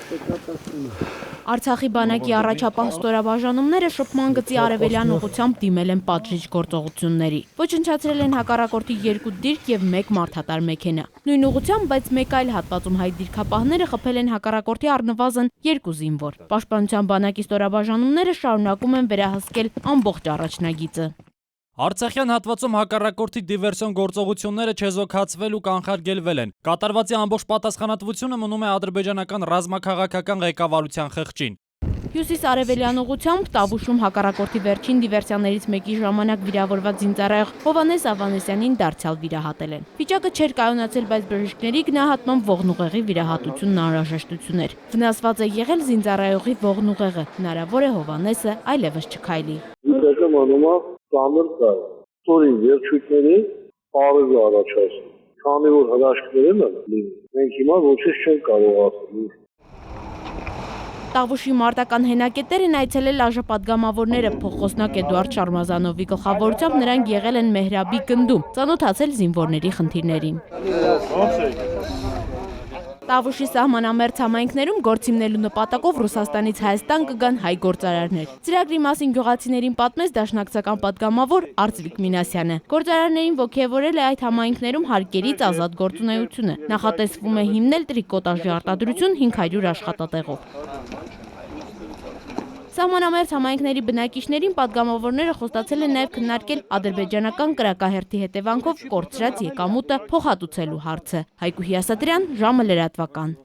Արցախի բանակի առաջապահ ստորաբաժանումները շփման գծի արևելյան ուղղությամբ դիմել են պատժիչ գործողությունների։ Ոչնչացրել են հակառակորդի 2 դիրք և 1 մարդատար մեքենա։ Նույն ուղղությամբ, բայց մեկ այլ հատվածում հայ դիրքապահները խփել են հակառակորդի առնվազն 2 զինվոր։ Պաշտպանության բանակի ստորաբաժանումները շարունակում են վերահսկել ամբողջ առաջնագիծը։ Արցախյան հատվածում հակառակորդի դիվերսիոն գործողությունները չեզոքացվել ու կանխարգելվել են։ Կատարվածի ամբողջ պատասխանատվությունը մնում է ադրբեջանական ռազմաքաղաքական ղեկավարության խղճին։ Հյուսիս-արևելյան ուղղությամբ Տավուշում հակառակորդի վերջին դիվերսիաներից մեկի ժամանակ վիրավորված զինծառայող Հովհաննես Ավանեսյանին դարձյալ վիրահատել են։ Վիճակը չէր կայունացել, բայց բժիշկների գնահատմամբ ողնուղեղի վիրահատությունն անհրաժեշտություն էր։ Վնասված է եղել զինծառայողի ողնուղեղը։ Հնարավոր է Հովհաննեսը այլևս չքայլի։ Վիճակը մնում է ծանր կայ։ Ստորին վերջույթների պարեզ առաջացնում։ Քանի որ հրաշքներն են լինում, մենք հիմա ոչինչ չենք կարող ասել։ Տավուշի մարտական հենակետերն այցելել ԱԺ-պատգամավորները փոխխոսնակ Էդուարդ Շարմազանովի գլխավորությամբ նրանք եղել են Մեհրաբի գնդում, ծանոթացել զինվորների խնդիրներին։ Տավուշի սահմանամերձ համայնքներում գործիմնելու նպատակով Ռուսաստանից Հայաստան կգան հայ գործարարներ։ Ծրագրի մասին գյուղացիներին պատմեց դաշնակցական պատգամավոր Արծվիկ Մինասյանը։ Գործարարներին ոգևորել է այդ համայնքներում հարկերից ազատ գործունեությունը։ Նախատեսվում է հիմնել տրիկոտաժի արտադրություն 500 աշխատատեղով։ Սահմանամերձ համայնքների բնակիչներին պատգամավորները խոստացել են նաև քննարկել ադրբեջանական կրակահերթի հետևանքով կորցրած եկամուտը փոխհատուցելու հարցը։ Հայկուհի Ասատրյան, ժամը լրատվական։